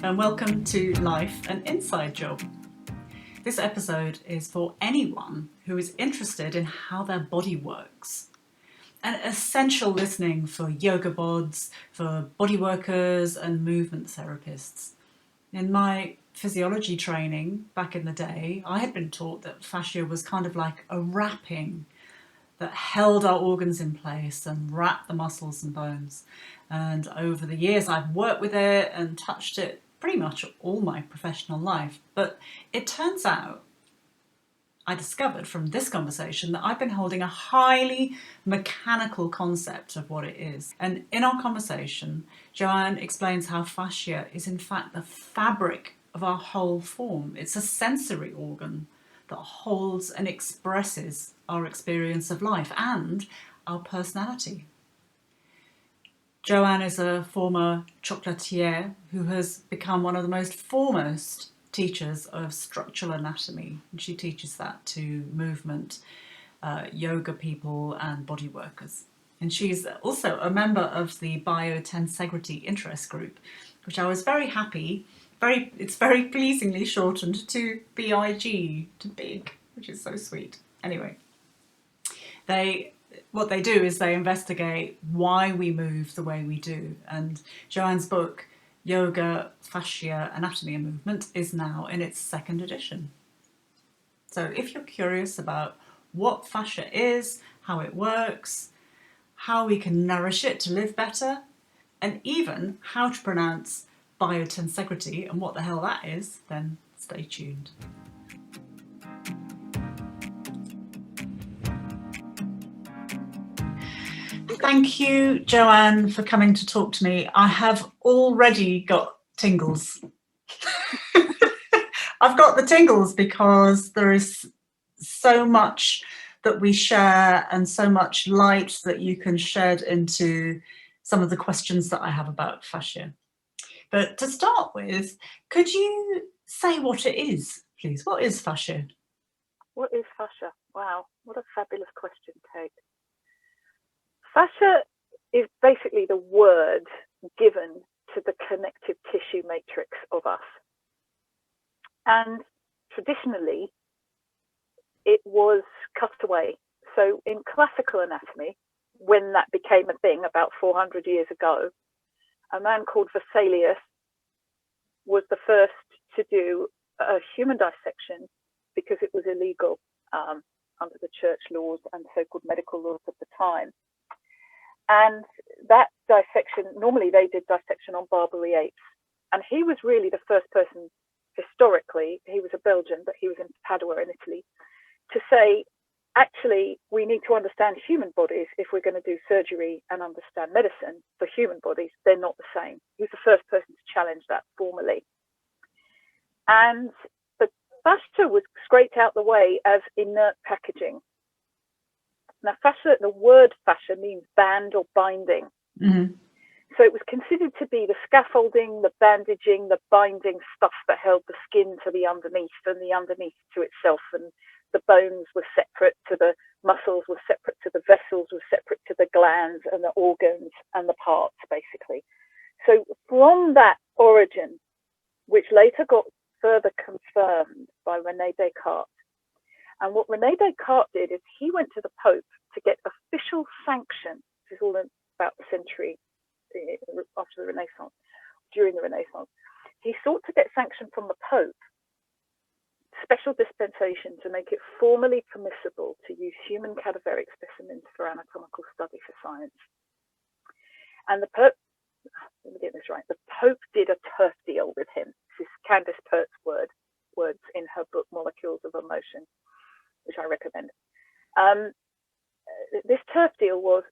and welcome to Life, an Inside Job. This episode is for anyone who is interested in how their body works. An essential listening for yoga bods, for body workers and movement therapists. In my physiology training back in the day, I had been taught that fascia was kind of like a wrapping that held our organs in place and wrapped the muscles and bones. And over the years, I've worked with it and touched it pretty much all my professional life. But it turns out, I discovered from this conversation that I've been holding a highly mechanical concept of what it is. And in our conversation, Joanne explains how fascia is in fact the fabric of our whole form. It's a sensory organ that holds and expresses our experience of life and our personality. Joanne is a former chocolatier who has become one of the most foremost teachers of structural anatomy. And she teaches that to movement, yoga people and body workers. And she's also a member of the Biotensegrity interest group, which I was very happy. It's very pleasingly shortened to BIG, to big, which is so sweet. Anyway, what they do is they investigate why we move the way we do. And Joanne's book, Yoga, Fascia, Anatomy and Movement, is now in its second edition. So if you're curious about what fascia is, how it works, how we can nourish it to live better, and even how to pronounce biotensegrity and what the hell that is, then stay tuned. Thank you, Joanne, for coming to talk to me. I have already got tingles. I've got the tingles because there is so much that we share and so much light that you can shed into some of the questions that I have about fascia. But to start with, could you say what it is, please? What is fascia? What is fascia? Wow, what a fabulous question, Kate. Fascia is basically the word given to the connective tissue matrix of us. And traditionally, it was cut away. So in classical anatomy, when that became a thing about 400 years ago, a man called Vesalius was the first to do a human dissection because it was illegal under the church laws and so-called medical laws of the time. And that dissection, normally they did dissection on Barbary apes. And he was really the first person historically, he was a Belgian, but he was in Padua in Italy, to say, actually, we need to understand human bodies if we're going to do surgery and understand medicine for human bodies. They're not the same. He was the first person to challenge that formally. And the fascia was scraped out the way as inert packaging. Now, fascia, the word fascia means band or binding. Mm-hmm. So it was considered to be the scaffolding, the bandaging, the binding stuff that held the skin to the underneath and the underneath to itself. And the bones were separate to the muscles, were separate to the vessels, were separate to the glands and the organs and the parts, basically. So from that origin, which later got further confirmed by René Descartes, and what René Descartes did is he went to the Pope to get official sanction. This is all about the century after the Renaissance, during the Renaissance. He sought to get sanction from the Pope, special dispensation to make it formally permissible to use human cadaveric specimens for anatomical study for science. And the Pope, let me get this right, the Pope did a turf deal with him. This is Candace Pert's words in her book, Molecules of Emotion, which I recommend. This turf deal was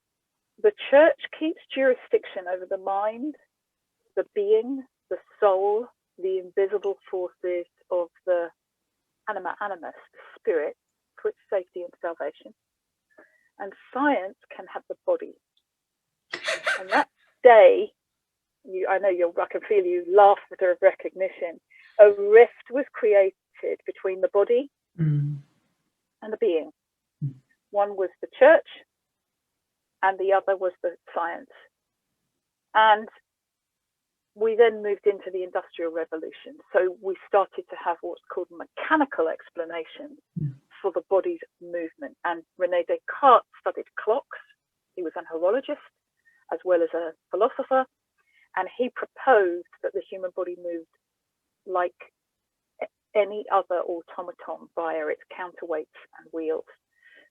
the church keeps jurisdiction over the mind, the being, the soul, the invisible forces of the anima animus, the spirit, for its safety and salvation. And science can have the body. And that day, I can feel you laughter of recognition. A rift was created between the body and the being. One was the church, and the other was the science. And we then moved into the Industrial Revolution. So we started to have what's called mechanical explanation for the body's movement. And René Descartes studied clocks. He was an horologist as well as a philosopher. And he proposed that the human body moved like any other automaton via its counterweights and wheels.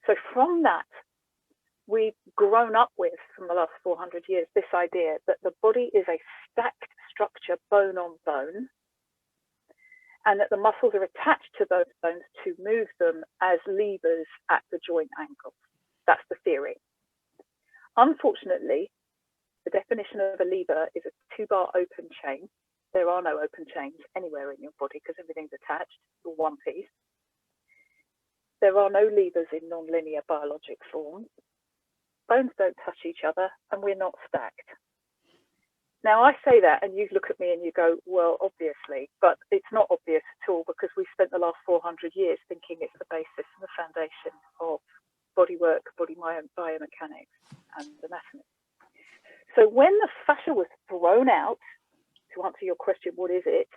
So from that, we've grown up with, from the last 400 years, this idea that the body is a stacked structure, bone on bone, and that the muscles are attached to those bones to move them as levers at the joint angles. That's the theory. Unfortunately, the definition of a lever is a 2-bar open chain. There are no open chains anywhere in your body because everything's attached to one piece. There are no levers in non-linear biologic forms. Bones don't touch each other, and we're not stacked. Now, I say that, and you look at me and you go, well, obviously, but it's not obvious at all because we spent the last 400 years thinking it's the basis and the foundation of bodywork, body biomechanics, and anatomy. So when the fascia was thrown out, to answer your question, what is it?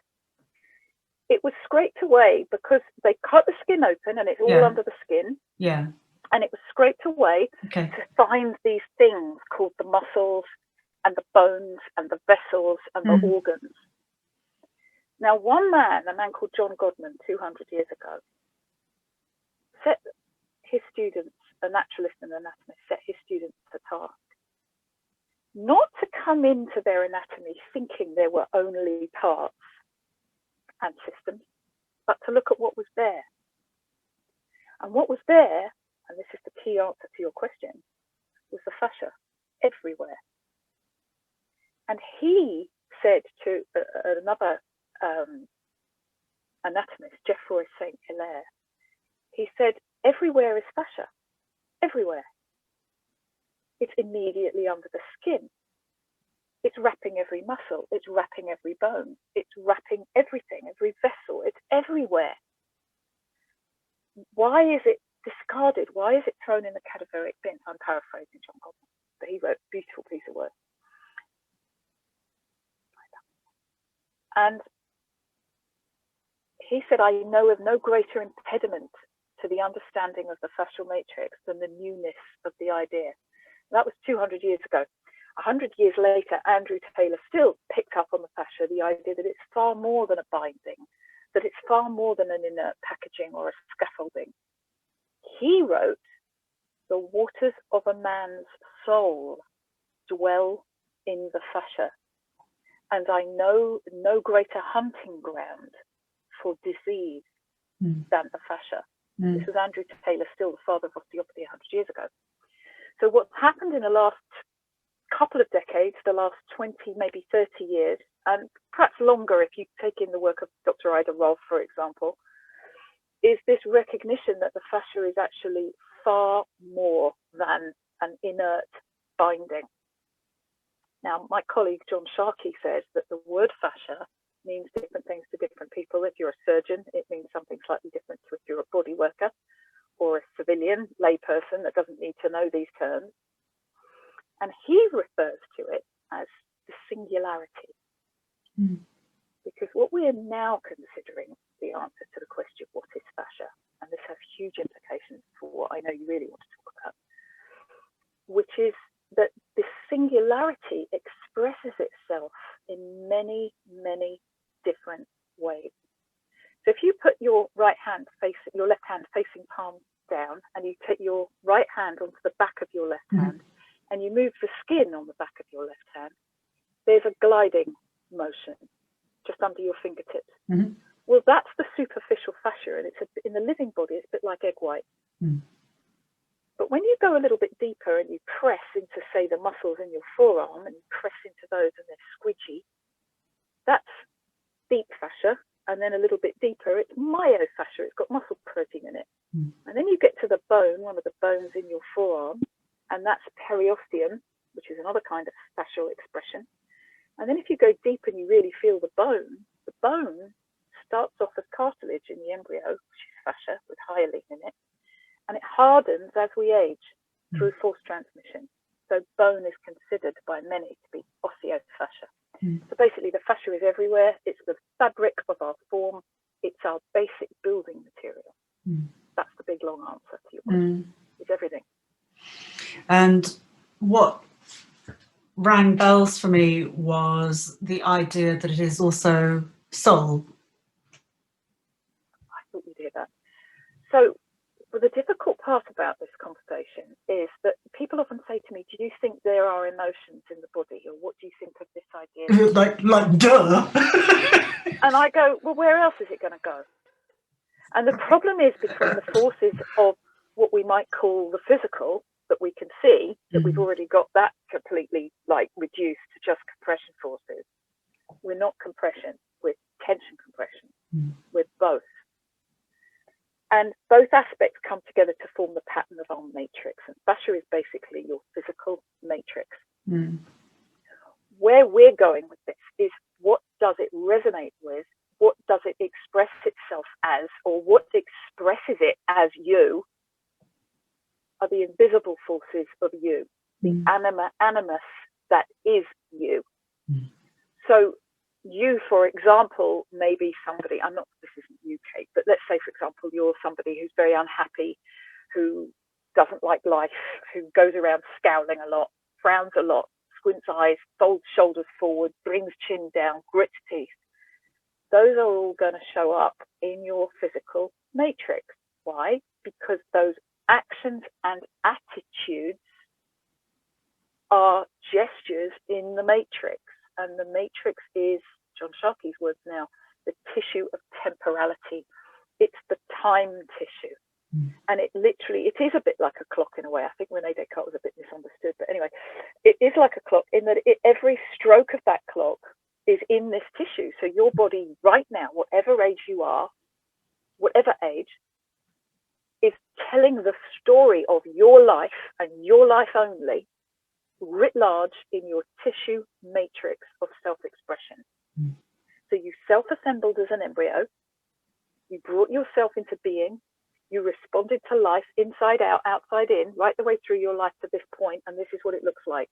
It was scraped away because they cut the skin open and it's all under the skin. Yeah. And it was scraped away to find these things called the muscles and the bones and the vessels and the organs. Now, one man, a man called John Godman, 200 years ago, set his students, a naturalist and anatomist, set his students to task, not to come into their anatomy thinking there were only parts and systems, but to look at what was there. And what was there, and this is the key answer to your question, was the fascia everywhere. And he said to another anatomist, Geoffroy St. Hilaire, he said, everywhere is fascia, everywhere. It's immediately under the skin. It's wrapping every muscle. It's wrapping every bone. It's wrapping everything, every vessel. It's everywhere. Why is it discarded? Why is it thrown in the cadaveric bin? I'm paraphrasing John Godman, but he wrote a beautiful piece of work. And he said, I know of no greater impediment to the understanding of the fascial matrix than the newness of the idea. That was 200 years ago. 100 years later, Andrew Taylor still picked up on the fascia, the idea that it's far more than a binding, that it's far more than an inert packaging or a scaffolding. He wrote, the waters of a man's soul dwell in the fascia, and I know no greater hunting ground for disease than the fascia. This was Andrew Taylor, still the father of osteopathy 100 years ago. So what's happened in the last couple of decades, the last 20, maybe 30 years, and perhaps longer if you take in the work of Dr. Ida Rolf, for example, is this recognition that the fascia is actually far more than an inert binding. Now, my colleague John Sharkey says that the word fascia means different things to different people. If you're a surgeon, it means something slightly different to if you're a body worker or a civilian layperson that doesn't need to know these terms. And he refers to it as the singularity. Because what we are now considering the answer to the question, what is fascia? And this has huge implications for what I know you really want to talk about, which is that the singularity expresses itself in many, many different ways. So if you put your right hand facing, your left hand facing palm down, and you take your right hand onto the back of your left hand, and you move the skin on the back of your left hand, there's a gliding motion just under your fingertips. Well, that's the superficial fascia, and it's in the living body, it's a bit like egg white. But when you go a little bit deeper and you press into, say, the muscles in your forearm, and you press into those and they're squidgy, that's deep fascia. And then a little bit deeper, it's myofascia. It's got muscle protein in it. And then you get to the bone, one of the bones in your forearm, and that's periosteum, which is another kind of fascial expression. And then if you go deep and you really feel the bone starts off as cartilage in the embryo, which is fascia with hyaline in it, and it hardens as we age through force transmission. So bone is considered by many to be osteofascia. So basically the fascia is everywhere. It's the fabric of our form. It's our basic building material. That's the big long answer to your question. It's everything. And what rang bells for me was the idea that it is also soul. I thought you'd hear that. So the difficult part about this conversation is that people often say to me, do you think there are emotions in the body, or what do you think of this idea? like duh. And I go, well, where else is it going to go? And the problem is between the forces of what we might call the physical that we can see, that we've already got that completely like reduced to just compression forces. We're not compression, we're tension compression. We're both. And both aspects come together to form the pattern of our matrix. And fascia is basically your physical matrix. Where we're going with this is, what does it resonate with? What does it express itself as? Or what expresses it as you are the invisible forces of you, the animus that is you. So you, for example, may be somebody, this isn't you, Kate, but let's say, for example, you're somebody who's very unhappy, who doesn't like life, who goes around scowling a lot, frowns a lot, squints eyes, folds shoulders forward, brings chin down, grits teeth. Those are all going to show up in your physical matrix. Why? Because those actions and attitudes are gestures in the matrix. And the matrix is, John Sharkey's words now, the tissue of temporality. It's the time tissue. And it is a bit like a clock in a way. I think Rene Descartes was a bit misunderstood. But anyway, it is like a clock in that every stroke of that clock is in this tissue. So your body right now, whatever age you are, whatever age, is telling the story of your life and your life only, writ large in your tissue matrix of self-expression. So you self-assembled as an embryo, you brought yourself into being, you responded to life inside out, outside in, right the way through your life to this point, and this is what it looks like,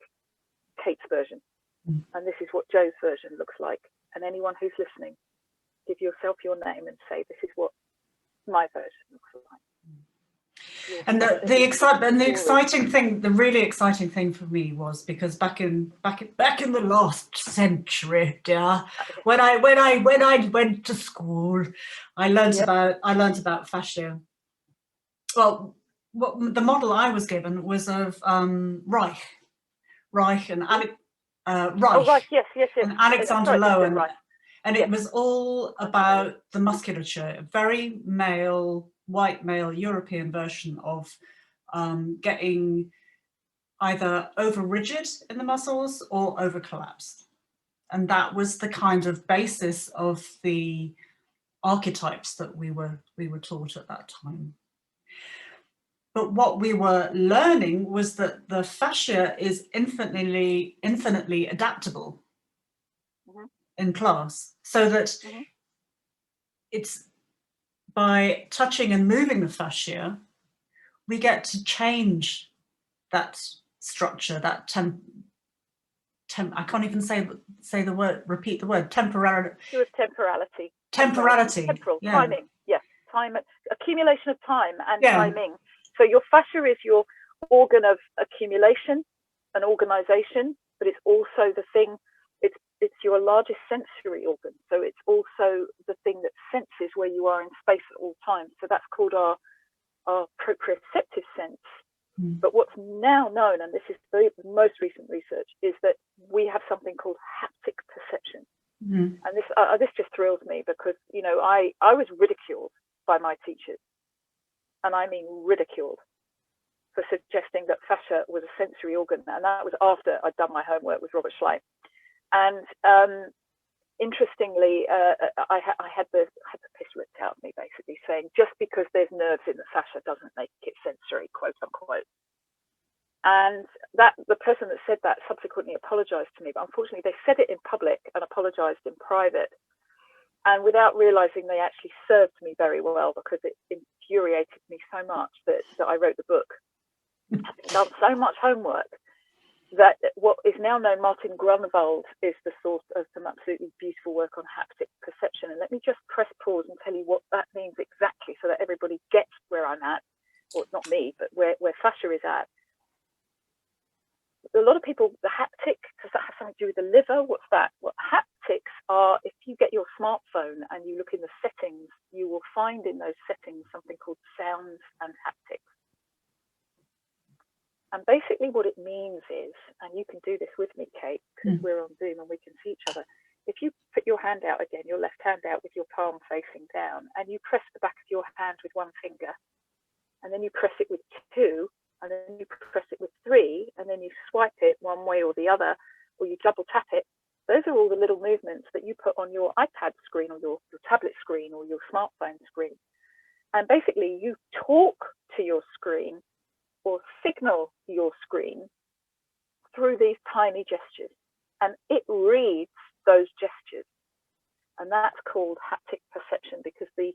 Kate's version. And this is what Joe's version looks like. And anyone who's listening, give yourself your name and say, this is what my version looks like. And the exciting thing, the really exciting thing for me was because back in the last century, when I went to school, I learned about fascia. Well, the model I was given was of Reich and Reich. Oh, right, yes. And Alexander Lowen, right. and it was all about the musculature, a very white male European version of getting either over rigid in the muscles or over collapsed. And that was the kind of basis of the archetypes that we were taught at that time. But what we were learning was that the fascia is infinitely adaptable in class, so that it's by touching and moving the fascia, we get to change that structure, that I can't even say the word, repeat the word, temporality. Temporality. Temporal, yeah. Timing, yes. Time, accumulation of time and timing. So your fascia is your organ of accumulation and organization, but it's also the thing, it's your largest sensory organ. So it's also the thing that senses where you are in space at all times. So that's called our proprioceptive sense. But what's now known, and this is the most recent research, is that we have something called haptic perception. And this just thrills me because, you know, I was ridiculed by my teachers, and I mean ridiculed, for suggesting that fascia was a sensory organ. And that was after I'd done my homework with Robert Schleich. And interestingly, I had the piss ripped out of me, basically saying just because there's nerves in the fascia doesn't make it sensory, quote unquote. And the person that said that subsequently apologized to me, but unfortunately they said it in public and apologized in private. And without realizing, they actually served me very well, because it infuriated me so much that I wrote the book. I've done so much homework that what is now known, Martin Grunwald is the source of some absolutely beautiful work on haptic perception. And let me just press pause and tell you what that means exactly, so that everybody gets where I'm at, or not me, but where fascia is at. A lot of people, the haptic, does that have something to do with the liver? What's that? Well, haptics are, if you get your smartphone and you look in the settings, you will find in those settings something called sounds and haptics. And basically what it means is, and you can do this with me, Kate, because we're on Zoom and we can see each other. If you put your hand out again, your left hand out with your palm facing down, and you press the back of your hand with one finger, and then you press it with two, and then you press it with three, and then you swipe it one way or the other, or you double tap it, those are all the little movements that you put on your iPad screen or your tablet screen or your smartphone screen. And basically you talk to your screen or signal your screen through these tiny gestures, and it reads those gestures. And that's called haptic perception, because the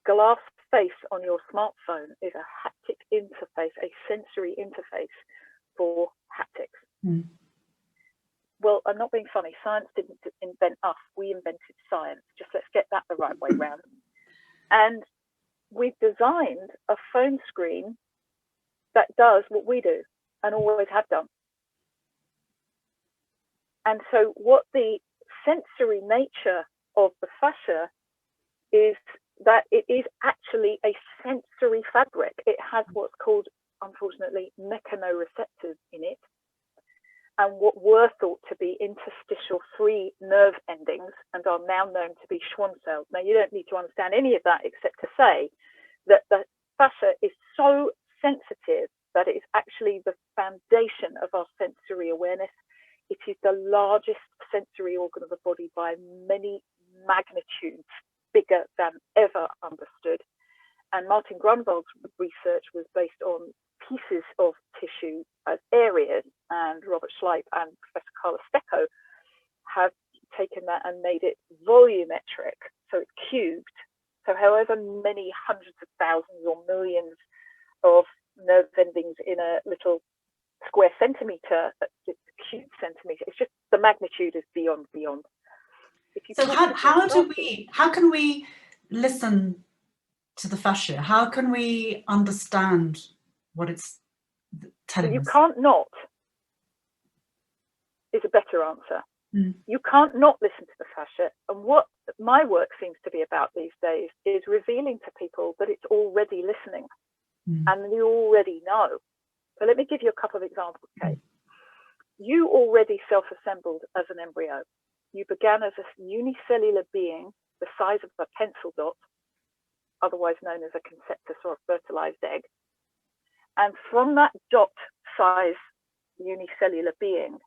glass face on your smartphone is a haptic interface, a sensory interface for haptics. Well, I'm not being funny. Science didn't invent us. We invented science. Just let's get that the right way round. And we've designed a phone screen that does what we do and always have done. And so what the sensory nature of the fascia is that it is actually a sensory fabric. It has what's called, unfortunately, mechanoreceptors in it, and what were thought to be interstitial free nerve endings and are now known to be Schwann cells. Now, you don't need to understand any of that except to say that the fascia is so sensitive that it is actually the foundation of our sensory awareness. It is the largest sensory organ of the body by many magnitudes, bigger than ever understood. And Martin Grunwald's research was based on pieces of tissue as areas, and Robert Schleip and Professor Carla Stecco have taken that and made it volumetric, so it's cubed. So however many hundreds of thousands or millions of nerve endings in a little square centimetre, it's a cube centimetre, it's just the magnitude is beyond. So how can we listen to the fascia? How can we understand what it's telling us? You can't not is a better answer. You can't not listen to the fascia. And what my work seems to be about these days is revealing to people that it's already listening and you already know. So let me give you a couple of examples, Kate. You already self-assembled as an embryo. You began as a unicellular being the size of a pencil dot, otherwise known as a conceptus or a fertilized egg. And from that dot size unicellular being,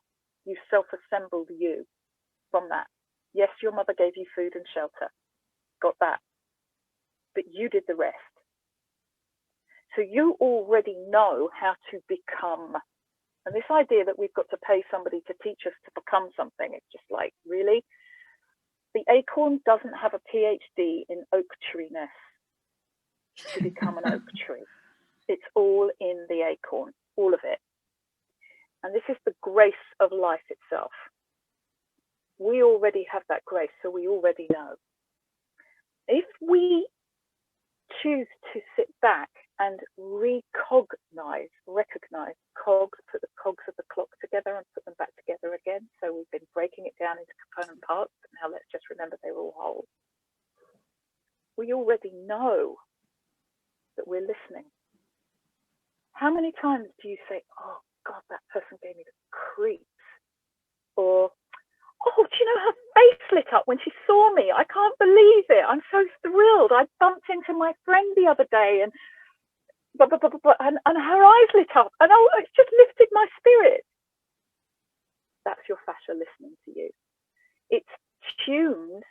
you self-assembled you from that. Yes, your mother gave you food and shelter, got that, but you did the rest. So you already know how to become. And this idea that we've got to pay somebody to teach us to become something, it's just like, really? The acorn doesn't have a PhD in oak tree-ness to become an oak tree. It's all in the acorn, all of it. And this is the grace of life itself. We already have that grace, so we already know. If we choose to sit back and recognize, cogs, put the cogs of the clock together and put them back together again. So we've been breaking it down into component parts, but now let's just remember they're all whole. We already know that we're listening. How many times do you say, oh God, that person gave me the creeps? Or, oh, do you know her face lit up when she saw me? I can't believe it. I'm so thrilled. I bumped into my friend the other day and her eyes lit up. And oh, it's just lifted my spirit. That's your fascia listening to you. It's tuned.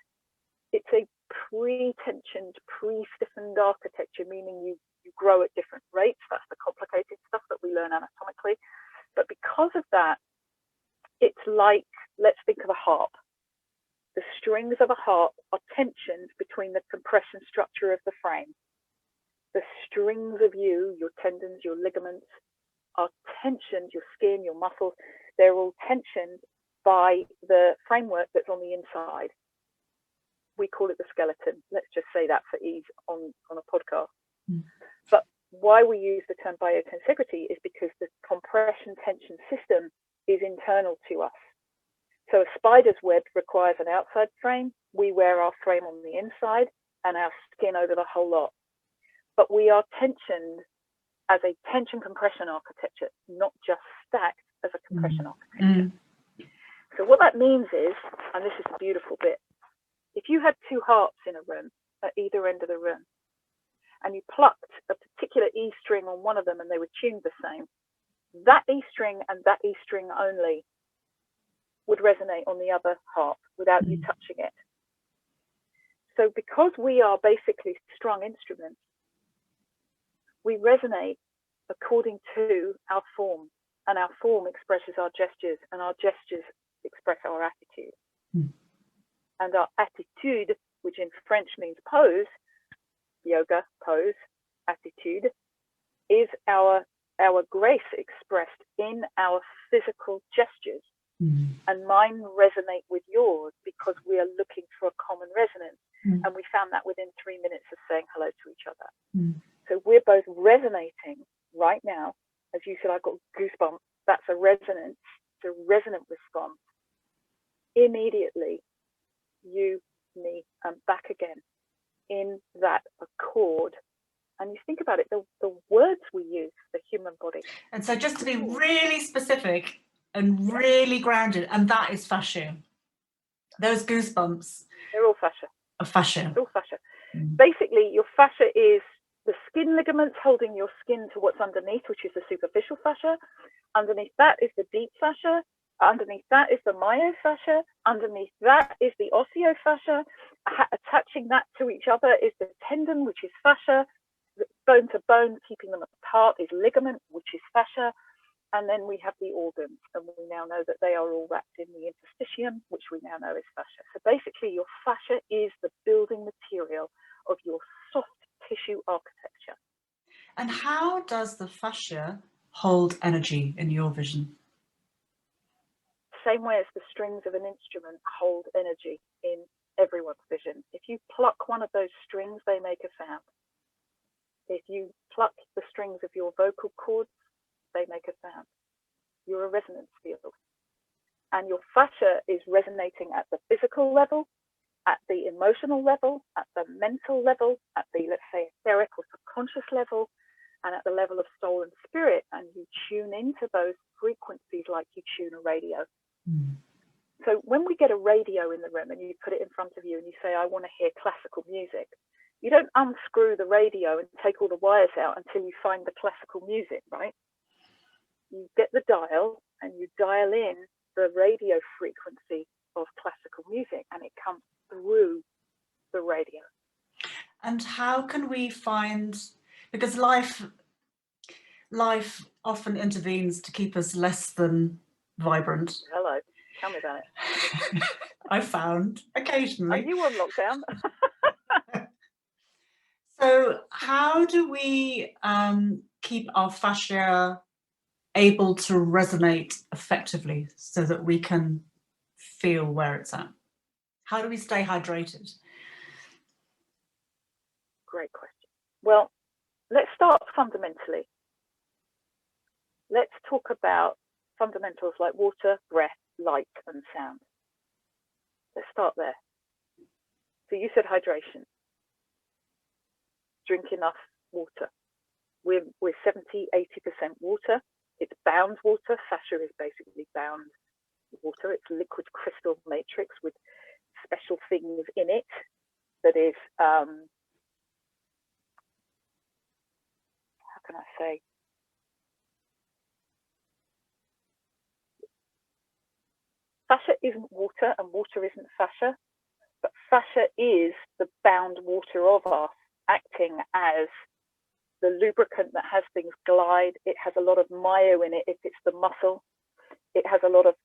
It's a pre-tensioned, pre-stiffened architecture, meaning you grow at different rates. That's the complicated stuff that we learn anatomically. But because of that, it's like, let's think of a harp. The strings of a harp are tensioned between the compression structure of the frame. The strings of you, your tendons, your ligaments, are tensioned, your skin, your muscles, they're all tensioned by the framework that's on the inside. We call it the skeleton. Let's just say that for ease on a podcast. But why we use the term biotensegrity is because the compression tension system is internal to us. So a spider's web requires an outside frame. We wear our frame on the inside and our skin over the whole lot. But we are tensioned as a tension compression architecture, not just stacked as a compression architecture. So what that means is, and this is the beautiful bit, if you had two harps in a room at either end of the room, and you plucked a particular E string on one of them and they were tuned the same, that E string and that E string only would resonate on the other harp without you touching it. So because we are basically strung instruments, we resonate according to our form, and our form expresses our gestures, and our gestures express our attitude. And our attitude, which in French means pose, yoga, pose, attitude, is our grace expressed in our physical gestures. And mine resonate with yours because we are looking for a common resonance. And we found that within 3 minutes of saying hello to each other. So we're both resonating right now. As you said, I've got goosebumps. That's a resonance. It's a resonant response. Immediately, you, me, and back again in that accord. And you think about it, the words we use, the human body. And so just to be really specific and really grounded, and that is fascia. Those goosebumps. They're all fascia. Are fascia. It's all fascia. Basically, your fascia is the skin ligaments holding your skin to what's underneath, which is the superficial fascia. Underneath that is the deep fascia. Underneath that is the myofascia. Underneath that is the osteofascia. Attaching that to each other is the tendon, which is fascia. Bone to bone, keeping them apart, is ligament, which is fascia. And then we have the organs, and we now know that they are all wrapped in the interstitium, which we now know is fascia. So basically, your fascia is the building material of your soft tissue architecture. And how does the fascia hold energy in your vision? Same way as the strings of an instrument hold energy in everyone's vision. If you pluck one of those strings, they make a sound. If you pluck the strings of your vocal cords, they make a sound. You're a resonance field. And your fascia is resonating at the physical level, at the emotional level, at the mental level, at the, let's say, etheric or subconscious level, and at the level of soul and spirit. And you tune into those frequencies like you tune a radio. So when we get a radio in the room and you put it in front of you and you say, I want to hear classical music, you don't unscrew the radio and take all the wires out until you find the classical music, right? You get the dial and you dial in the radio frequency of classical music, and it comes through the radio. And how can we find, because life often intervenes to keep us less than vibrant. Hello, tell me about it. I found occasionally. Are you on lockdown? So how do we keep our fascia able to resonate effectively so that we can feel where it's at? How do we stay hydrated? Great question. Well, let's start fundamentally. Let's talk about fundamentals like water, breath, light, and sound. Let's start there. So you said hydration. Drink enough water. We're 70, 80% water. It's bound water. Fascia is basically bound water. It's liquid crystal matrix with special things in it that is, how can I say? Fascia isn't water and water isn't fascia, but fascia is the bound water of us, acting as the lubricant that has things glide. It has a lot of myo in it if it's the muscle. It has a lot of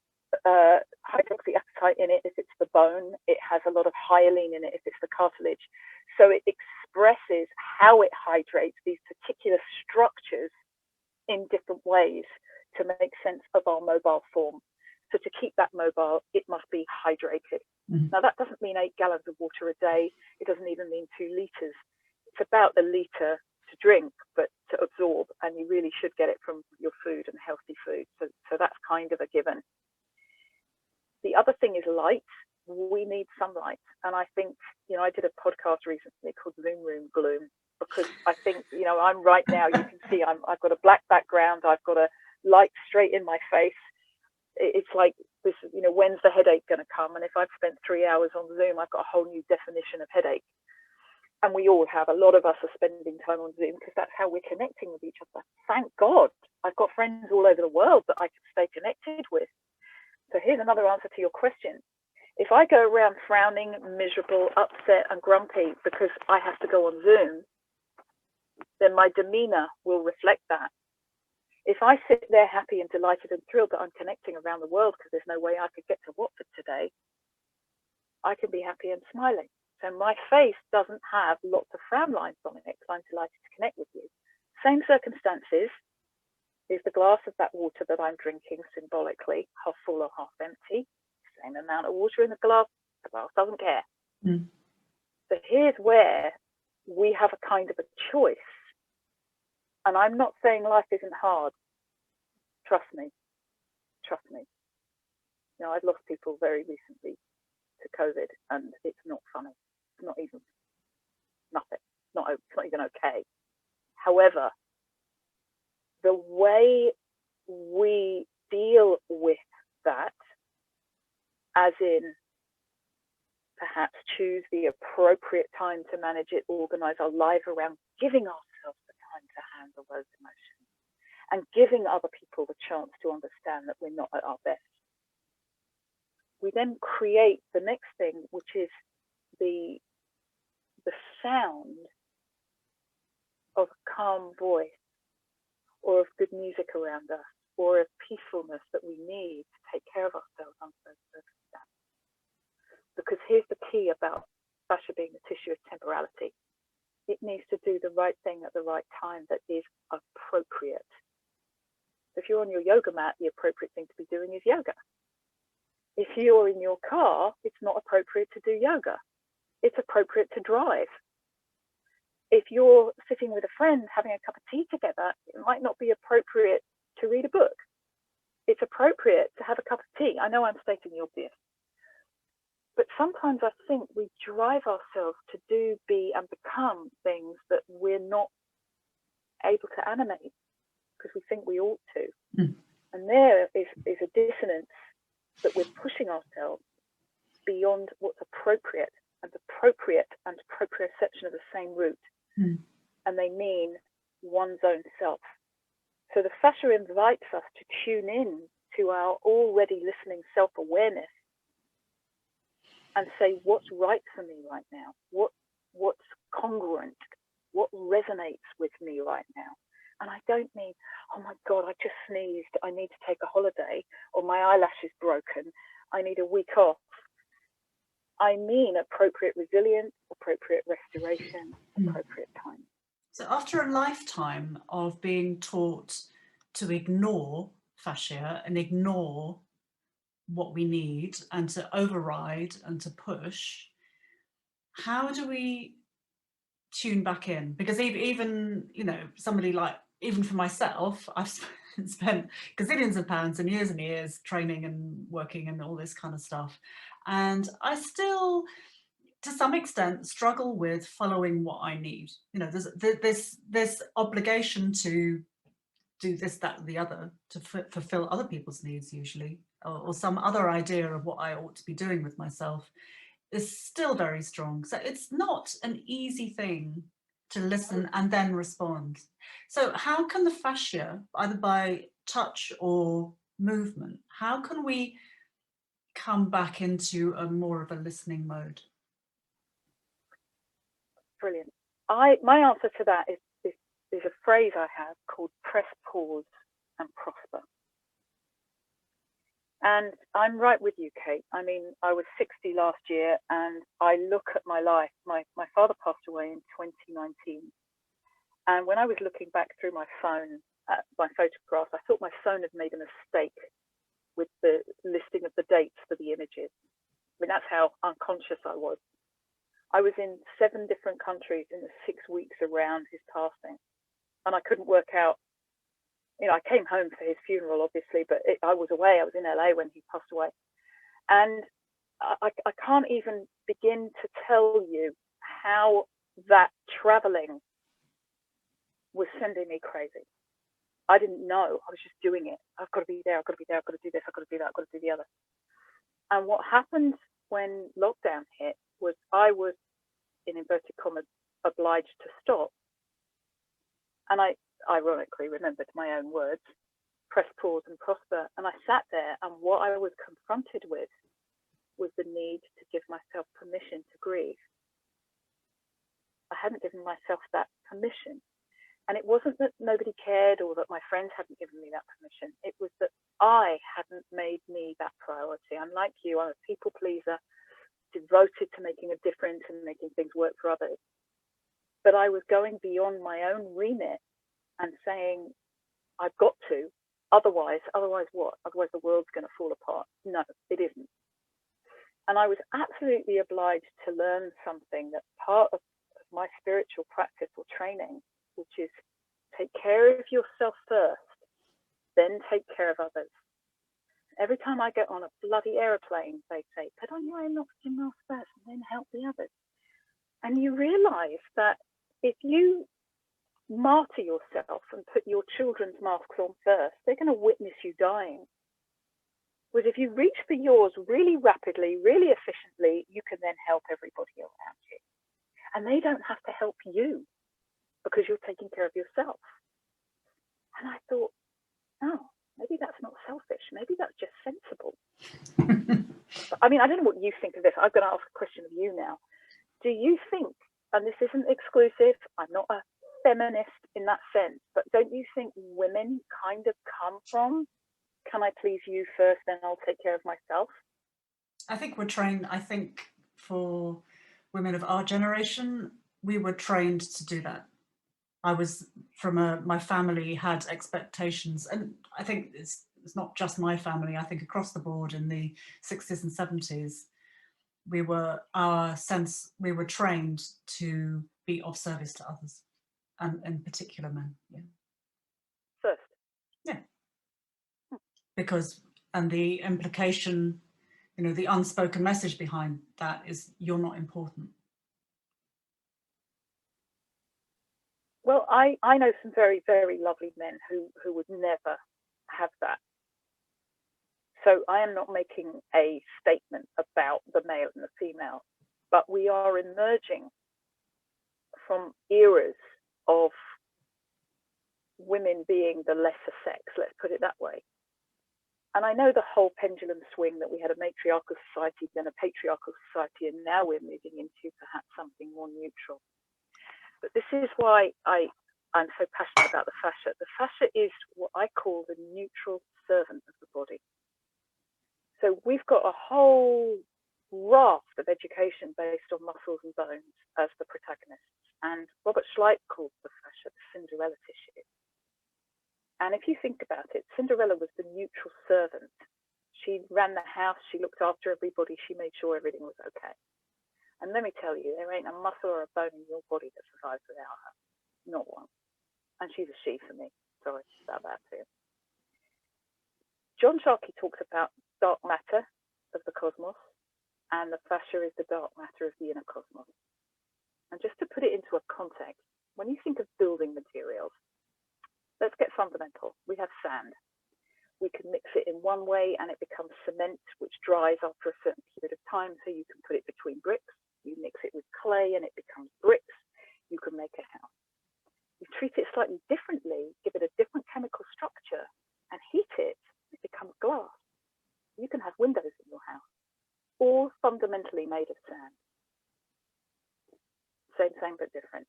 hydroxyapatite in it if it's the bone. It has a lot of hyaline in it if it's the cartilage. So it expresses how it hydrates these particular structures in different ways. to make sense of our mobile form. So to keep that mobile, it must be hydrated. Now, that doesn't mean 8 gallons of water a day. It doesn't even mean 2 litres. It's about a litre to drink, but to absorb, and you really should get it from your food and healthy food. So that's kind of a given. The other thing is light. We need sunlight. And I think, I did a podcast recently called Zoom Room Gloom, because I think, I'm right now, you can see I've got a black background. I've got a light straight in my face. It's like this, when's the headache going to come? And if I've spent 3 hours on Zoom, I've got a whole new definition of headache. And we all have. A lot of us are spending time on Zoom because that's how we're connecting with each other. Thank God. I've got friends all over the world that I can stay connected with. So here's another answer to your question. If I go around frowning, miserable, upset and grumpy because I have to go on Zoom, then my demeanor will reflect that. If I sit there happy and delighted and thrilled that I'm connecting around the world because there's no way I could get to Watford today, I can be happy and smiling. So my face doesn't have lots of frown lines on it because I'm delighted to connect with you. Same circumstances. Is the glass of that water that I'm drinking symbolically half full or half empty? Same amount of water in the glass doesn't care. So here's where we have a kind of a choice. And I'm not saying life isn't hard. Trust me. I've lost people very recently to COVID, and it's not funny. It's not even nothing. It's not even okay. However, the way we deal with that, as in perhaps choose the appropriate time to manage it, organize our life around giving ourselves the time to handle those emotions and giving other people the chance to understand that we're not at our best. We then create the next thing, which is the sound of a calm voice, or of good music around us, or of peacefulness that we need to take care of ourselves under those circumstances. Because here's the key about fascia being the tissue of temporality. It needs to do the right thing at the right time that is appropriate. If you're on your yoga mat, the appropriate thing to be doing is yoga. If you're in your car, it's not appropriate to do yoga. It's appropriate to drive. If you're sitting with a friend having a cup of tea together, it might not be appropriate to read a book. It's appropriate to have a cup of tea. I know I'm stating the obvious. But sometimes I think we drive ourselves to do, be, and become things that we're not able to animate because we think we ought to. And there is a dissonance that we're pushing ourselves beyond what's appropriate, and appropriate and proprioception are the same root. And they mean one's own self. So the fascia invites us to tune in to our already listening self-awareness and say, what's right for me right now? What's congruent? What resonates with me right now? And I don't mean, oh my God, I just sneezed, I need to take a holiday, or my eyelash is broken, I need a week off. I mean appropriate resilience, appropriate restoration, appropriate time. So after a lifetime of being taught to ignore fascia and ignore what we need and to override and to push, how do we tune back in? Because even somebody like, even for myself, I've spent gazillions of pounds and years training and working and all this kind of stuff, and I still to some extent struggle with following what I need. There's this obligation to do this, that, and the other to fulfill other people's needs usually, or some other idea of what I ought to be doing with myself is still very strong. So it's not an easy thing to listen and then respond. So how can the fascia, either by touch or movement, how can we come back into a more of a listening mode? Brilliant. My answer to that is a phrase I have called press, pause, and prosper. And I'm right with you, Kate. I mean, I was 60 last year, and I look at my life. My father passed away in 2019. And when I was looking back through my phone at my photographs, I thought my phone had made a mistake with the listing of the dates for the images. I mean, that's how unconscious I was. I was in 7 different countries in the 6 weeks around his passing, and I couldn't work out. You know, I came home for his funeral, obviously, but I was away. I was in LA when he passed away, and I can't even begin to tell you how that traveling was sending me crazy. I didn't know. I was just doing it. I've got to be there. I've got to be there. I've got to do this. I've got to do that. I've got to do the other. And what happened when lockdown hit was I was, in inverted commas, obliged to stop. And I ironically remembered my own words, press pause and prosper. And I sat there, and what I was confronted with was the need to give myself permission to grieve. I hadn't given myself that permission. And it wasn't that nobody cared or that my friends hadn't given me that permission. It was that I hadn't made me that priority. I'm like you, I'm a people pleaser, devoted to making a difference and making things work for others. But I was going beyond my own remit and saying, I've got to, otherwise what? Otherwise the world's going to fall apart. No, it isn't. And I was absolutely obliged to learn something that part of my spiritual practice or training, which is take care of yourself first, then take care of others. Every time I get on a bloody aeroplane, they say, put on your own oxygen mask first and then help the others. And you realize that if you martyr yourself and put your children's masks on first, they're going to witness you dying. Whereas if you reach for yours really rapidly, really efficiently, you can then help everybody around you. And they don't have to help you because you're taking care of yourself. And I thought, oh, maybe that's not selfish. Maybe that's just sensible. I mean, I don't know what you think of this. I'm going to ask a question of you now. Do you think, and this isn't exclusive, I'm not a feminist in that sense, but don't you think women kind of come from, can I please you first, then I'll take care of myself? I think we're trained, for women of our generation, we were trained to do that. I was my family had expectations, and I think it's not just my family, I think across the board in the 60s and 70s, we were trained to be of service to others, and in particular men. Yeah. First. Yeah. Because, and the implication, the unspoken message behind that is you're not important. Well, I know some very, very lovely men who would never have that. So I am not making a statement about the male and the female, but we are emerging from eras of women being the lesser sex, let's put it that way. And I know the whole pendulum swing that we had a matriarchal society, then a patriarchal society, and now we're moving into perhaps something more neutral. But this is why I'm so passionate about the fascia. The fascia is what I call the neutral servant of the body. So we've got a whole raft of education based on muscles and bones as the protagonists. And Robert Schleich called the fascia the Cinderella tissue. And if you think about it, Cinderella was the neutral servant. She ran the house, she looked after everybody, she made sure everything was okay. And let me tell you, there ain't a muscle or a bone in your body that survives without her. Not one. And she's a she for me. Sorry about that too. John Sharkey talks about dark matter of the cosmos, and the fascia is the dark matter of the inner cosmos. And just to put it into a context, when you think of building materials, let's get fundamental. We have sand. We can mix it in one way and it becomes cement, which dries after a certain period of time, so you can put it between bricks. You mix it with clay and it becomes bricks. You can make a house. You treat it slightly differently, give it a different chemical structure and heat it, it becomes glass. You can have windows in your house, all fundamentally made of sand. Same but different.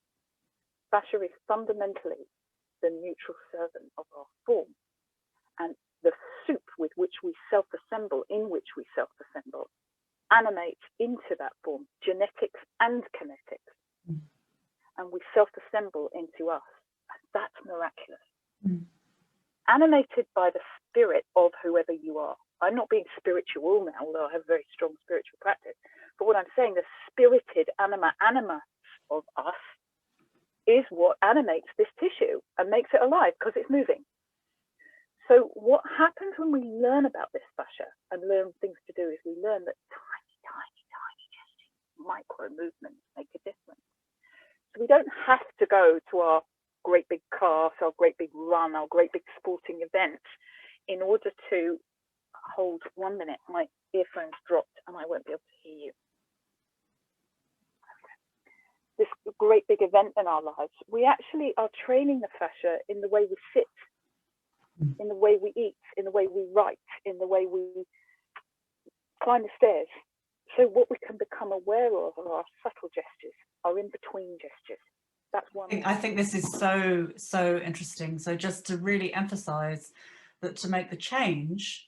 Fascia is fundamentally the neutral servant of our form, and the soup with which we self-assemble, animates into that form, genetics and kinetics. And we self-assemble into us. And that's miraculous. animated by the spirit of whoever you are. I'm not being spiritual now, although I have a very strong spiritual practice. But what I'm saying, the spirited anima of us is what animates this tissue and makes it alive because it's moving. So what happens when we learn about this fascia and learn things to do is we learn that tiny micro movements make a difference. So we don't have to go to our great big class, our great big run, our great big sporting event in order to hold 1 minute. My earphones dropped and I won't be able to hear you. This great big event in our lives, we actually are training the fascia in the way we sit, in the way we eat, in the way we write, in the way we climb the stairs. So what we can become aware of are our subtle gestures, our in-between gestures. That's one. I think this is so interesting. So just to really emphasize that to make the change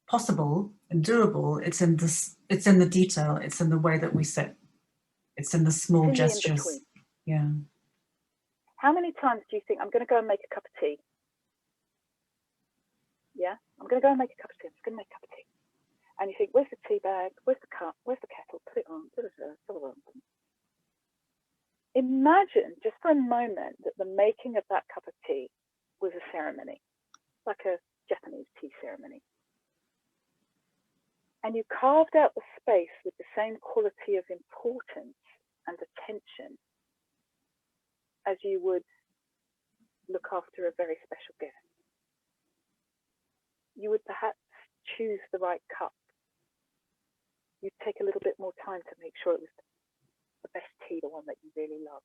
possible and doable, it's in the detail, it's in the way that we sit, it's in the small gestures. Yeah. How many times do you think, I'm going to go and make a cup of tea? Yeah, I'm going to go and make a cup of tea. I'm just going to make a cup of tea. And you think, where's the tea bag? Where's the cup? Where's the kettle? Put it on. Imagine just for a moment that the making of that cup of tea was a ceremony, like a Japanese tea ceremony. And you carved out the space with the same quality of importance and attention as you would look after a very special guest. You would perhaps choose the right cup. You'd take a little bit more time to make sure it was the best tea, the one that you really love.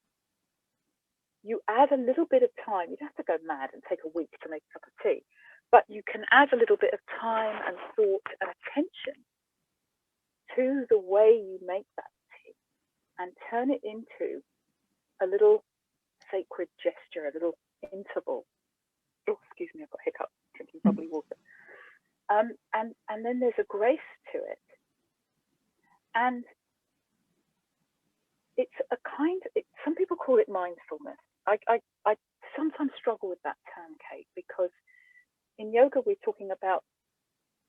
You add a little bit of time. You'd have to go mad and take a week to make a cup of tea, but you can add a little bit of time and thought and attention to the way you make that tea and turn it into a little sacred gesture, a little interval. Oh, excuse me, I've got a hiccup, drinking bubbly water. And then there's a grace to it. And it's a kind, some people call it mindfulness. I sometimes struggle with that term, Kate, because in yoga we're talking about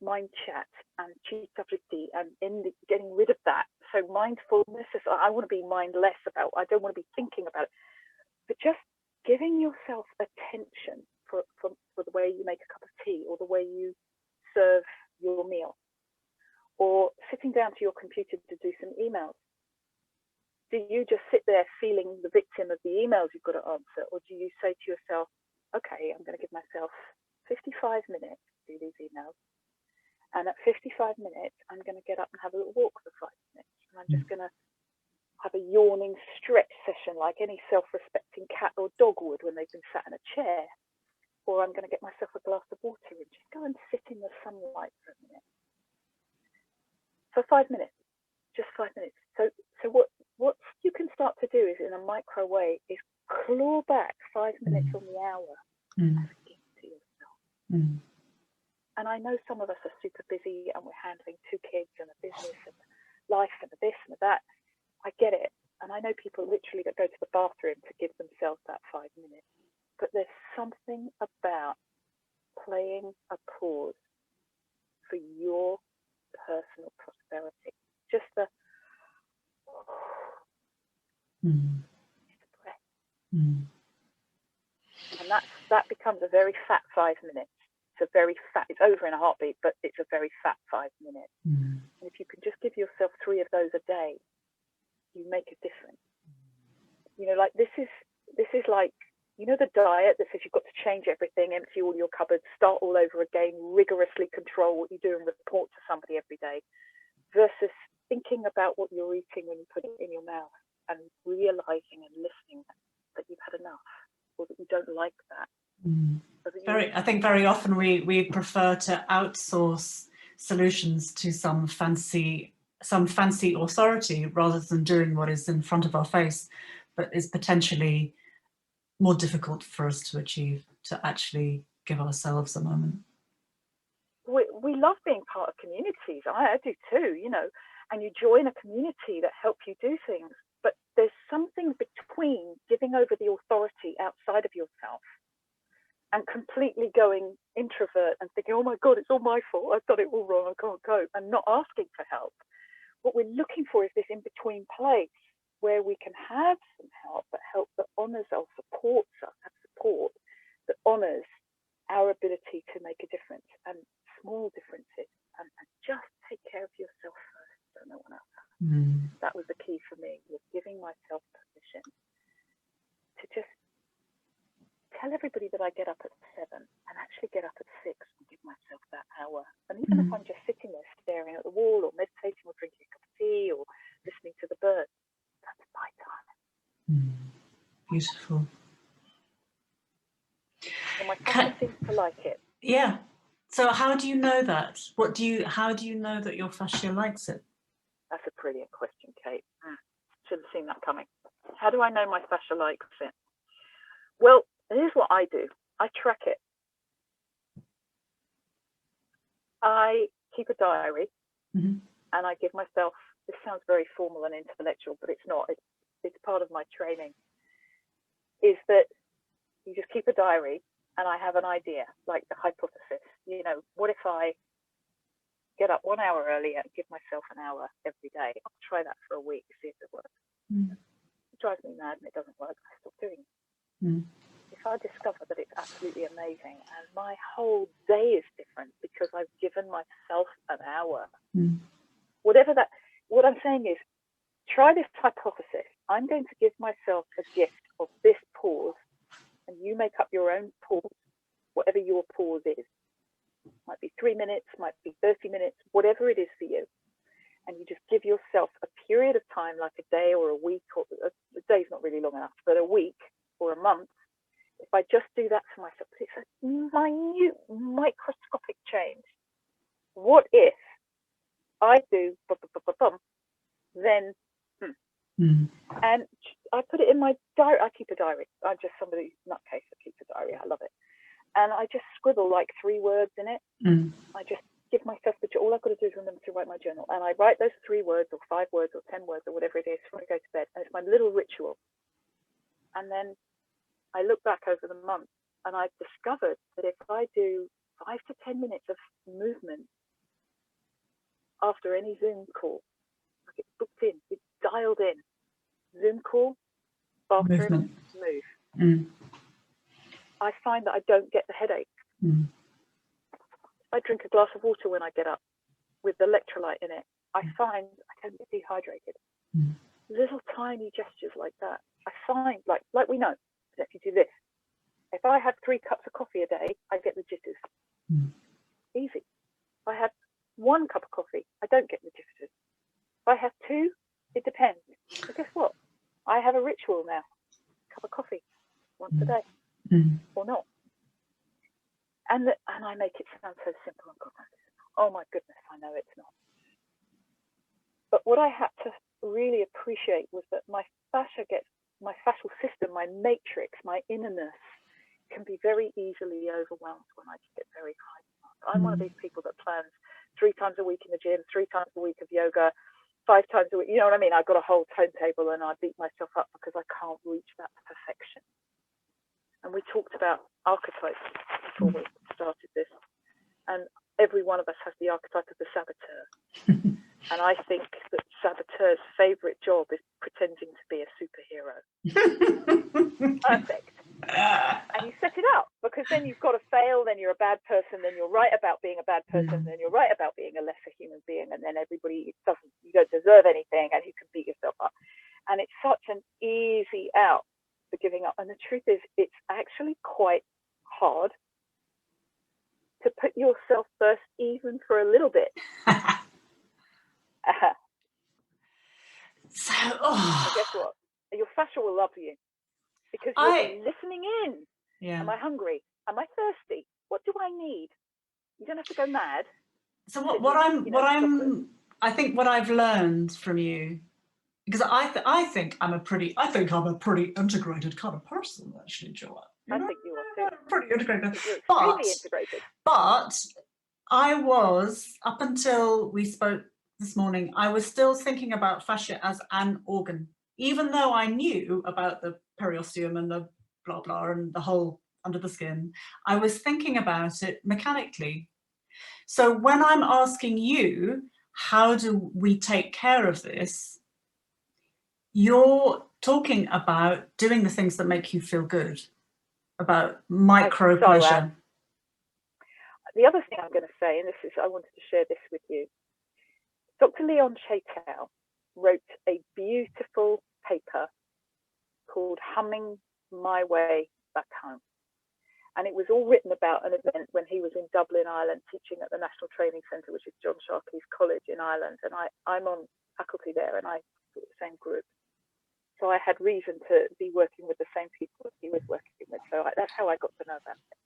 mind chat and chitta vritti and getting rid of that. So mindfulness is, I want to be mindless about, I don't want to be thinking about it, but just giving yourself attention for the way you make a cup of tea or the way you serve your meal, or sitting down to your computer to do some emails. Do you just sit there feeling the victim of the emails you've got to answer, or do you say to yourself, okay, I'm going to give myself 55 minutes to do these emails, and at 55 minutes I'm going to get up and have a little walk for 5 minutes, and I'm just going to have a yawning stretch session like any self-respecting cat or dog would when they've been sat in a chair, or I'm going to get myself a glass of water and just go and sit in the sunlight for a minute. For 5 minutes, just 5 minutes. So what you can start to do is, in a micro way, is claw back 5 minutes on the hour as a gift to yourself. And I know some of us are super busy and we're handling 2 kids and a business and life and a this and a that. I get it. And I know people literally that go to the bathroom to give themselves that 5 minutes. But there's something about playing a pause for your personal prosperity. Just the breath. And that becomes a very fat 5 minutes. It's over in a heartbeat, but it's a very fat 5 minutes. And if you can just give yourself 3 of those a day, you make a difference. You know, like this is like, you know, the diet that says you've got to change everything, empty all your cupboards, start all over again, rigorously control what you do and report to somebody every day, versus thinking about what you're eating when you put it in your mouth and realizing and listening that you've had enough, or that you don't like that. I think very often we prefer to outsource solutions to some fancy authority rather than doing what is in front of our face, but is potentially more difficult for us to achieve, to actually give ourselves a moment. We love being part of communities. I do too, you know, and you join a community that help you do things, but there's something between giving over the authority outside of yourself and completely going introvert and thinking, oh my God, it's all my fault. I've done it all wrong. I can't cope, and not asking for help. What we're looking for is this in-between place where we can have some help, but help that honors or supports us, have support that honors our ability to make a difference, and small differences, and just take care of yourself first, so no one else has. That was the key for me, was giving myself permission to just tell everybody that I get up at 7 and actually get up at 6 and give myself that hour. And even if I'm just sitting there staring at the wall or meditating or drinking a cup of tea or listening to the birds, that's my time. Beautiful. And my fascia seems to like it. Yeah. So how do you know that? How do you know that your fascia likes it? That's a brilliant question, Kate. Should have seen that coming. How do I know my fascia likes it? Well, here's what I do. I track it. I keep a diary, and I give myself, this sounds very formal and intellectual, but it's not. It's part of my training, is that you just keep a diary, and I have an idea, like the hypothesis. You know, what if I get up 1 hour earlier and give myself an hour every day? I'll try that for a week, see if it works. It drives me mad and it doesn't work. I stop doing it. If I discover that it's absolutely amazing and my whole day is different because I've given myself an hour, whatever that, what I'm saying is, try this hypothesis. I'm going to give myself a gift of this pause, and you make up your own pause, whatever your pause is. Might be 3 minutes, might be 30 minutes, whatever it is for you. And you just give yourself a period of time, like a day or a week, or a day's not really long enough, but a week or a month. If I just do that for myself, it's a minute, microscopic change. What if I do then and I put it in my diary. I keep a diary. I'm just somebody nutcase that keeps a diary. I love it. And I just scribble like 3 words in it. I just give myself all I've got to do is remember to write my journal. And I write those 3 words or 5 words or 10 words or whatever it is before I go to bed. And it's my little ritual. And then I look back over the month and I've discovered that if I do 5 to 10 minutes of movement after any Zoom call, like it's booked in, it's dialed in. Zoom call, bathroom, move. I find that I don't get the headache. I drink a glass of water when I get up with the electrolyte in it. I find I don't get dehydrated. Little tiny gestures like that. I find, like we know, that if you do this, if I have 3 cups of coffee a day, I get the jitters. Easy. If I have 1 cup of coffee, I don't get the jitters. If I have 2, it depends. But guess what? I have a ritual now. Cup of coffee once a day, or not. And I make it sound so simple and complex. Oh my goodness, I know it's not. But what I had to really appreciate was that my fascial system, my matrix, my innerness can be very easily overwhelmed when I get very high. I'm one of these people that plans 3 times a week in the gym, 3 times a week of yoga, 5 times a week. You know what I mean? I've got a whole timetable and I beat myself up because I can't reach that perfection. And we talked about archetypes before we started this. And every one of us has the archetype of the saboteur. And I think that Saboteur's favourite job is pretending to be a superhero. Perfect. And you set it up, because then you've got to fail, then you're a bad person, then you're right about being a bad person, then you're right about being a lesser human being, and then you don't deserve anything, and you can beat yourself up. And it's such an easy out for giving up. And the truth is, it's actually quite hard to put yourself first, even for a little bit. So, So guess what? Your fascia will love you, because you're listening in. Yeah. Am I hungry? Am I thirsty? What do I need? You don't have to go mad. So I think what I've learned from you, because I think I'm a pretty integrated kind of person, actually, Joanne. I think you are too. Pretty integrated. You're extremely integrated. But I was, up until we spoke this morning, I was still thinking about fascia as an organ, even though I knew about the periosteum and the blah blah and the whole under the skin. I was thinking about it mechanically. So when I'm asking you, how do we take care of this? You're talking about doing the things that make you feel good, about micro pleasure. The other thing I'm going to say, and this is, I wanted to share this with you. Dr. Leon Chaitow wrote a beautiful paper called Humming My Way Back Home. And it was all written about an event when he was in Dublin, Ireland, teaching at the National Training Centre, which is John Sharkey's college in Ireland. And I'm on faculty there, and I taught the same group. So I had reason to be working with the same people that he was working with. So that's how I got to know about it.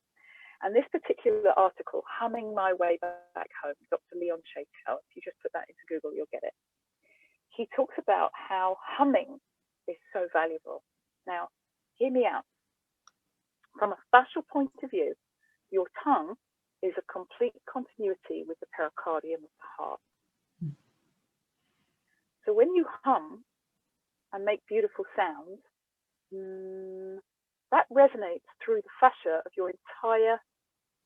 And this particular article, Humming My Way Back Home, Dr. Leon Chaitow, if you just put that into Google, you'll get it. He talks about how humming is so valuable. Now, hear me out. From a fascial point of view, your tongue is a complete continuity with the pericardium of the heart. So when you hum and make beautiful sounds, that resonates through the fascia of your entire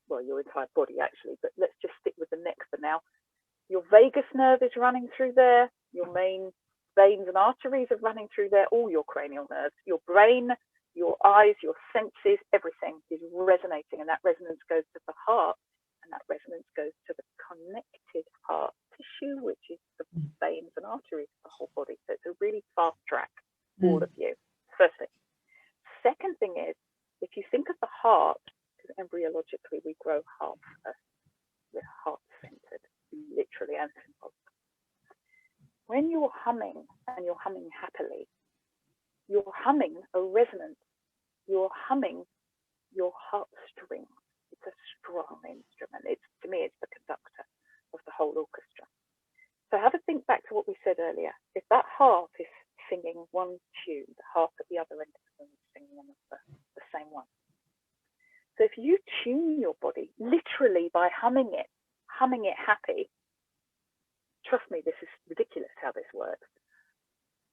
body actually, but let's just stick with the neck for now. Your vagus nerve is running through there, your main veins and arteries are running through there, all your cranial nerves, your brain, your eyes, your senses, everything is resonating, and that resonance goes to the heart, and that resonance goes to the connected heart tissue, which is the veins and arteries of the whole body. So it's a really fast track, all of you, firstly. Second thing is, if you think of the heart, because embryologically we grow heart first, we're heart-centered, literally and symbolically. When you're humming, and you're humming happily, you're humming a resonance. You're humming your heartstrings. It's a strong instrument. To me, it's the conductor of the whole orchestra. So have a think back to what we said earlier. If that harp is singing one tune, the harp at the other end of the room is singing the same one. So if you tune your body literally by humming it happy, trust me, this is ridiculous how this works.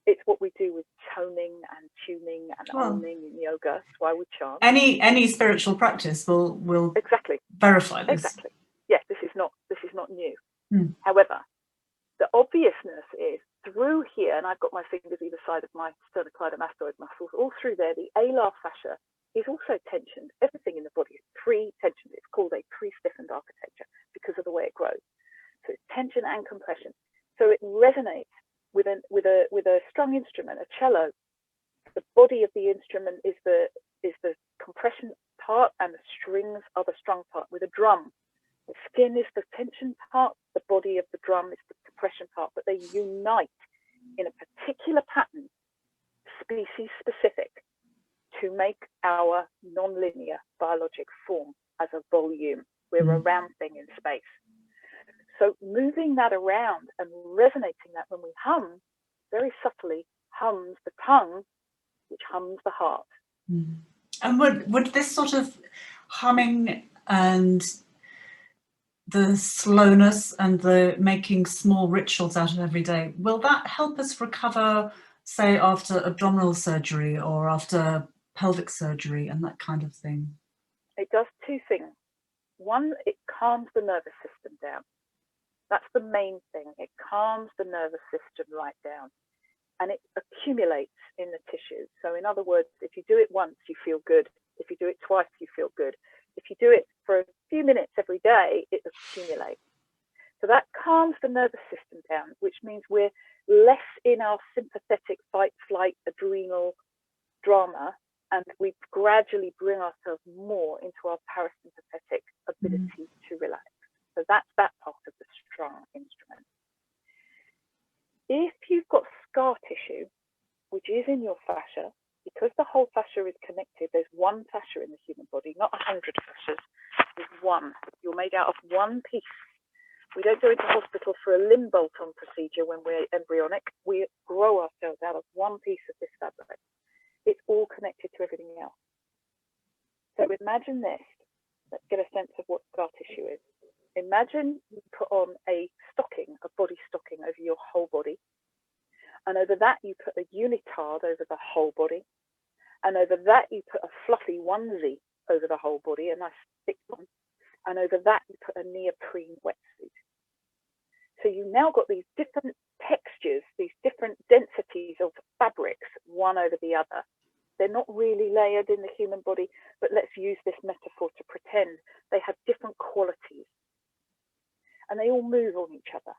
It's what we do with toning and tuning and oming in yoga. That's why we chant. Any spiritual practice will exactly verify this. Exactly. Yes, this is not new. However, the obviousness is through here, and I've got my fingers either side of my sternocleidomastoid muscles, all through there. The alar fascia is also tensioned. Everything in the body is pre-tensioned. It's called a pre-stiffened architecture because of the way it grows. So it's tension and compression. So it resonates with a strong instrument, a cello. The body of the instrument is the compression part, and the strings are the strong part. With a drum, the skin is the tension part, the body of the drum is the compression part, but they unite in a particular pattern, species specific, to make our non-linear biologic form as a volume. We're a round thing in space. So moving that around and resonating that when we hum, very subtly hums the tongue, which hums the heart. And would this sort of humming and the slowness and the making small rituals out of every day, will that help us recover, say, after abdominal surgery or after pelvic surgery and that kind of thing? It does two things. One, it calms the nervous system down. That's the main thing. It calms the nervous system right down, and it accumulates in the tissues. So in other words, if you do it once, you feel good. If you do it twice, you feel good. If you do it for a few minutes every day, it accumulates. So that calms the nervous system down, which means we're less in our sympathetic fight, flight, adrenal drama, and we gradually bring ourselves more into our parasympathetic ability to relax. So that's that part of the strong instrument. If you've got scar tissue, which is in your fascia, because the whole fascia is connected, there's one fascia in the human body, not 100 fascias, there's one. You're made out of one piece. We don't go into hospital for a limb bolt-on procedure when we're embryonic. We grow ourselves out of one piece of this fabric. It's all connected to everything else. So imagine this. Let's get a sense of what scar tissue is. Imagine you put on a stocking, a body stocking over your whole body. And over that, you put a unitard over the whole body. And over that, you put a fluffy onesie over the whole body, a nice thick one, and over that you put a neoprene wetsuit. So you've now got these different textures, these different densities of fabrics, one over the other. They're not really layered in the human body, but let's use this metaphor to pretend they have different qualities. And they all move on each other.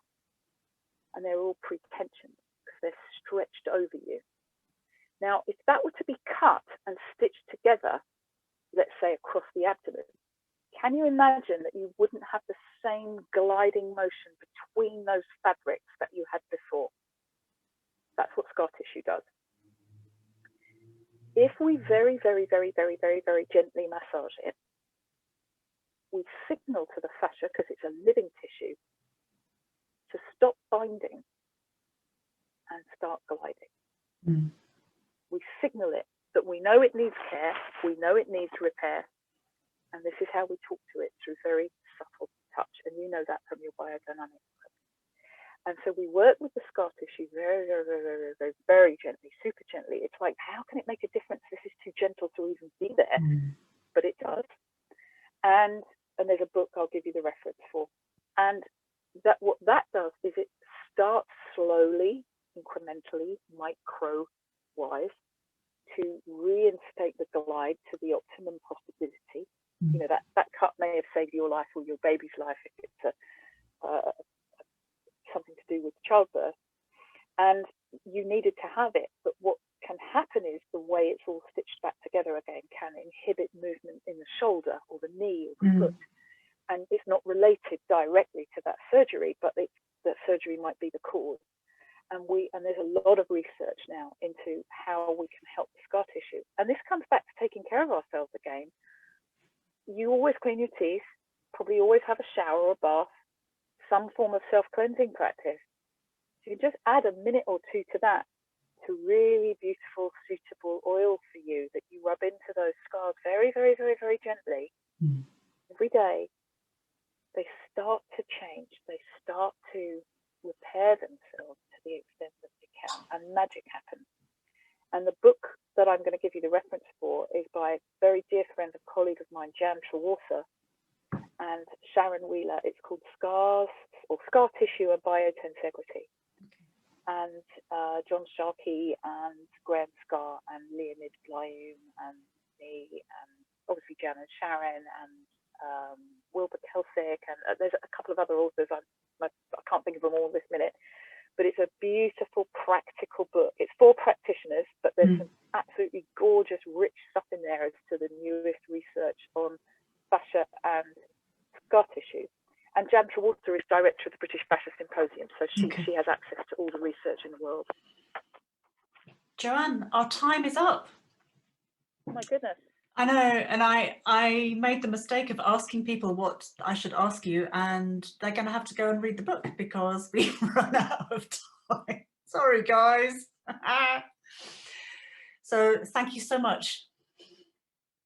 And they're all pre-tensioned because they're stretched over you. Now, if that were to be cut and stitched together, let's say across the abdomen, can you imagine that you wouldn't have the same gliding motion between those fabrics that you had before? That's what scar tissue does. If we very, very, very, very, very, very gently massage it, we signal to the fascia, because it's a living tissue, to stop binding and start gliding. Mm. We signal it that we know it needs care, we know it needs repair, and this is how we talk to it, through very subtle touch, and you know that from your biodynamic work. And so we work with the scar tissue very, very, very, very, very, very gently, super gently. It's like, how can it make a difference? This is too gentle to even be there, but it does. And there's a book I'll give you the reference for. And that what that does is it starts slowly, incrementally, micro-wise, to reinstate the glide to the optimum possibility. You know, that cut may have saved your life or your baby's life if it's something to do with childbirth, and you needed to have it. But what can happen is the way it's all stitched back together again can inhibit movement in the shoulder or the knee or the foot. And it's not related directly to that surgery, but that surgery might be the cause. And there's a lot of research now into how we can help the scar tissue. And this comes back to taking care of ourselves again. You always clean your teeth, probably always have a shower or a bath, some form of self-cleansing practice. So you just add a minute or two to that, to really beautiful, suitable oil for you that you rub into those scars very, very, very, very gently every day. They start to change. They start to repair themselves to the extent that they can, and magic happens. And the book that I'm going to give you the reference for is by a very dear friend and colleague of mine, Jan Trawarsa, and Sharon Wheeler. It's called Scars, or Scar Tissue and Biotensegrity. And John Sharkey and Graham Scar and Leonid Blyum and me, and obviously Jan and Sharon and Wilbur Kelsick, and there's a couple of other authors. I can't think of them all this minute, but it's a beautiful, practical book. It's for practitioners, but there's some absolutely gorgeous, rich stuff in there as to the newest research on fascia and scar tissue. And Jan Trawarsa is director of the British Fascia Symposium, so she has access to all the research in the world. Joanne, our time is up. Oh my goodness. I know, and I made the mistake of asking people what I should ask you, and they're going to have to go and read the book because we've run out of time. Sorry, guys. So thank you so much.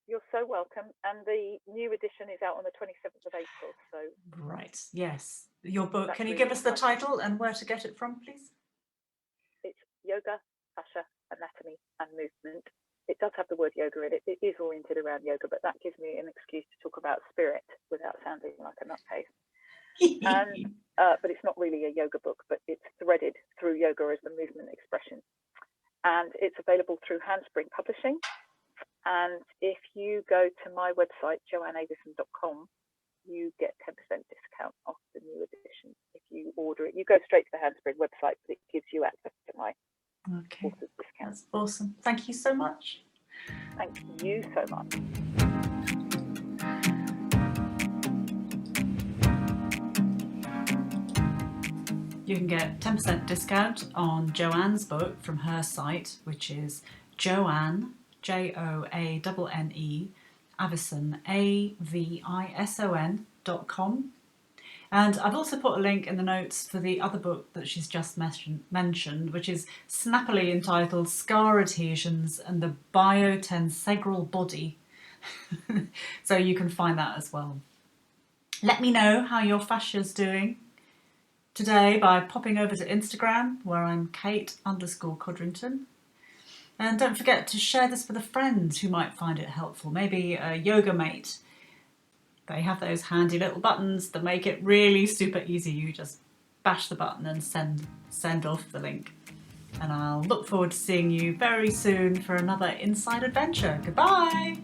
You're so welcome. And the new edition is out on the 27th of April. So right, yes. Your book, can you really give us the title and where to get it from, please? It's Yoga, Fascia, Anatomy and Movement. It does have the word yoga in it. It is oriented around yoga, but that gives me an excuse to talk about spirit without sounding like a nutcase. And but it's not really a yoga book, but it's threaded through yoga as the movement expression. And it's available through Handspring Publishing. And if you go to my website, joanneavison.com, you get 10% discount off the new edition. If you order it, you go straight to the Handspring website, but it gives you access to my author's discount. That's awesome. Thank you so much. Thank you so much. You can get 10% discount on Joanne's book from her site, which is Joanne, Joanne, Avison, Avison.com. And I've also put a link in the notes for the other book that she's just mentioned, which is snappily entitled Scar Adhesions and the Biotensegral Body. So you can find that as well. Let me know how your fascia's doing today by popping over to Instagram, where I'm Kate_Codrington. And don't forget to share this with a friend who might find it helpful, maybe a yoga mate. They have those handy little buttons that make it really super easy. You just bash the button and send off the link. And I'll look forward to seeing you very soon for another inside adventure. Goodbye!